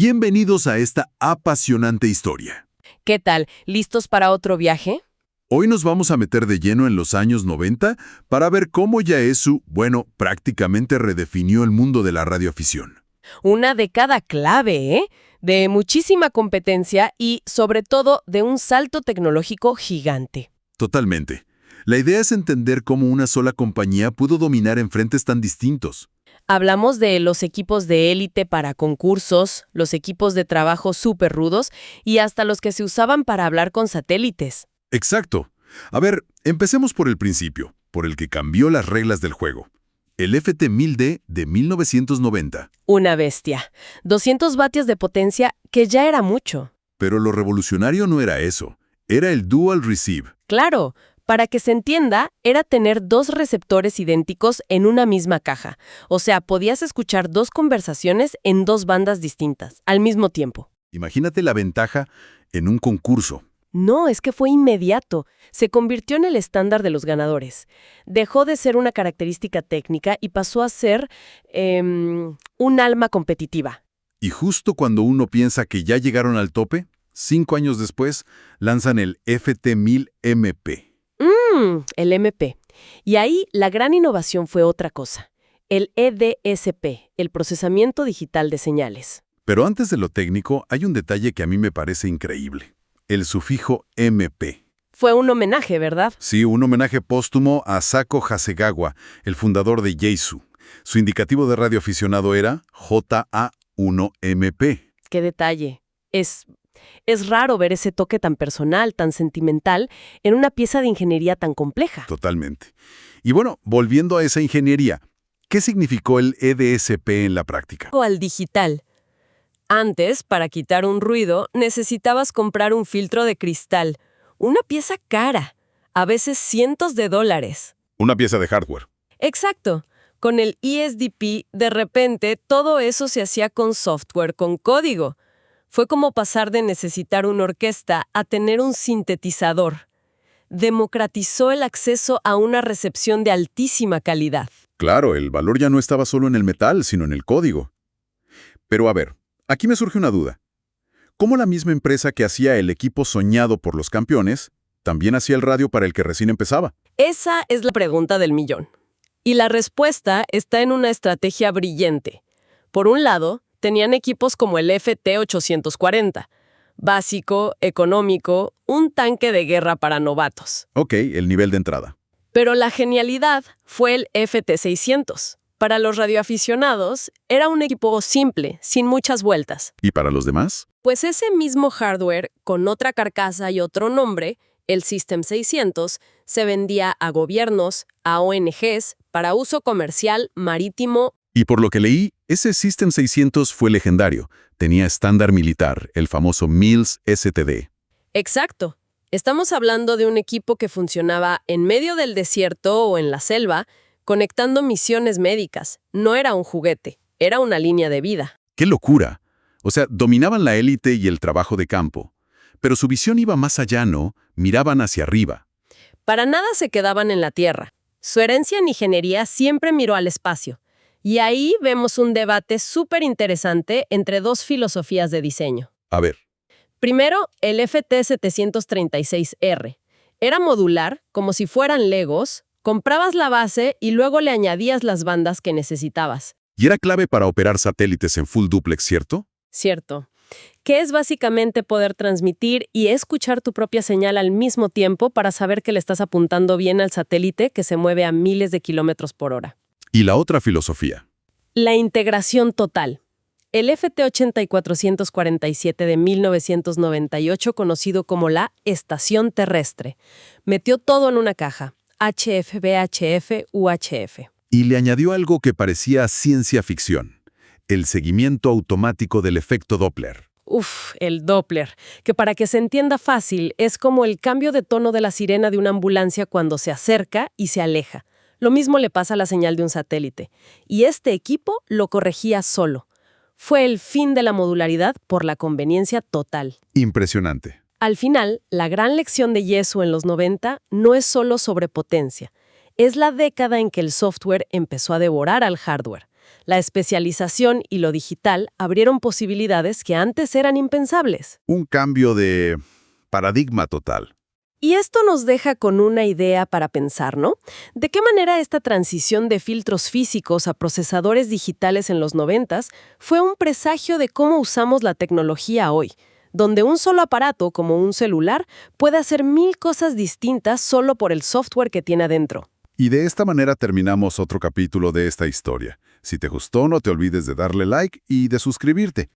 Bienvenidos a esta apasionante historia. ¿Qué tal? ¿Listos para otro viaje? Hoy nos vamos a meter de lleno en los años 90 para ver cómo Yaesu, prácticamente redefinió el mundo de la radioafición. Una década clave, ¿eh? De muchísima competencia y, sobre todo, de un salto tecnológico gigante. Totalmente. La idea es entender cómo una sola compañía pudo dominar en frentes tan distintos. Hablamos de los equipos de élite para concursos, los equipos de trabajo súper rudos y hasta los que se usaban para hablar con satélites. Exacto. A ver, empecemos por el principio, por el que cambió las reglas del juego. El FT-1000D de 1990. Una bestia. 200 vatios de potencia, que ya era mucho. Pero lo revolucionario no era eso. Era el Dual Receive. Claro, para que se entienda, era tener dos receptores idénticos en una misma caja. O sea, podías escuchar dos conversaciones en dos bandas distintas, al mismo tiempo. Imagínate la ventaja en un concurso. No, es que fue inmediato. Se convirtió en el estándar de los ganadores. Dejó de ser una característica técnica y pasó a ser un alma competitiva. Y justo cuando uno piensa que ya llegaron al tope, 5 años después, lanzan el FT-1000MP. El MP. Y ahí la gran innovación fue otra cosa. El EDSP, el procesamiento digital de señales. Pero antes de lo técnico, hay un detalle que a mí me parece increíble. El sufijo MP. Fue un homenaje, ¿verdad? Sí, un homenaje póstumo a Sako Hasegawa, el fundador de Yaesu. Su indicativo de radioaficionado era JA1MP. ¡Qué detalle! Es raro ver ese toque tan personal, tan sentimental, en una pieza de ingeniería tan compleja. Totalmente. Y volviendo a esa ingeniería, ¿qué significó el EDSP en la práctica? O al digital. Antes, para quitar un ruido, necesitabas comprar un filtro de cristal. Una pieza cara. A veces cientos de dólares. Una pieza de hardware. Exacto. Con el ESDP, de repente, todo eso se hacía con software, con código. Fue como pasar de necesitar una orquesta a tener un sintetizador. Democratizó el acceso a una recepción de altísima calidad. Claro, el valor ya no estaba solo en el metal, sino en el código. Pero a ver, aquí me surge una duda. ¿Cómo la misma empresa que hacía el equipo soñado por los campeones, también hacía el radio para el que recién empezaba? Esa es la pregunta del millón. Y la respuesta está en una estrategia brillante. Por un lado, tenían equipos como el FT-840, básico, económico, un tanque de guerra para novatos. Ok, el nivel de entrada. Pero la genialidad fue el FT-600. Para los radioaficionados, era un equipo simple, sin muchas vueltas. ¿Y para los demás? Pues ese mismo hardware, con otra carcasa y otro nombre, el System 600, se vendía a gobiernos, a ONGs, para uso comercial, marítimo. Y por lo que leí, ese System 600 fue legendario. Tenía estándar militar, el famoso Mills STD. Exacto. Estamos hablando de un equipo que funcionaba en medio del desierto o en la selva, conectando misiones médicas. No era un juguete, era una línea de vida. ¡Qué locura! O sea, dominaban la élite y el trabajo de campo. Pero su visión iba más allá, ¿no? Miraban hacia arriba. Para nada se quedaban en la Tierra. Su herencia en ingeniería siempre miró al espacio. Y ahí vemos un debate súper interesante entre dos filosofías de diseño. A ver. Primero, el FT-736R. Era modular, como si fueran Legos. Comprabas la base y luego le añadías las bandas que necesitabas. Y era clave para operar satélites en full duplex, ¿cierto? Cierto. Que es básicamente poder transmitir y escuchar tu propia señal al mismo tiempo para saber que le estás apuntando bien al satélite que se mueve a miles de kilómetros por hora. Y la otra filosofía. La integración total. El FT-80447 de 1998, conocido como la Estación Terrestre, metió todo en una caja. HF, VHF, UHF. Y le añadió algo que parecía ciencia ficción. El seguimiento automático del efecto Doppler. El Doppler, que para que se entienda fácil, es como el cambio de tono de la sirena de una ambulancia cuando se acerca y se aleja. Lo mismo le pasa a la señal de un satélite. Y este equipo lo corregía solo. Fue el fin de la modularidad por la conveniencia total. Impresionante. Al final, la gran lección de Yaesu en los 90 no es solo sobre potencia. Es la década en que el software empezó a devorar al hardware. La especialización y lo digital abrieron posibilidades que antes eran impensables. Un cambio de paradigma total. Y esto nos deja con una idea para pensar, ¿no? ¿De qué manera esta transición de filtros físicos a procesadores digitales en los 90 fue un presagio de cómo usamos la tecnología hoy, donde un solo aparato, como un celular, puede hacer 1000 cosas distintas solo por el software que tiene adentro? Y de esta manera terminamos otro capítulo de esta historia. Si te gustó, no te olvides de darle like y de suscribirte.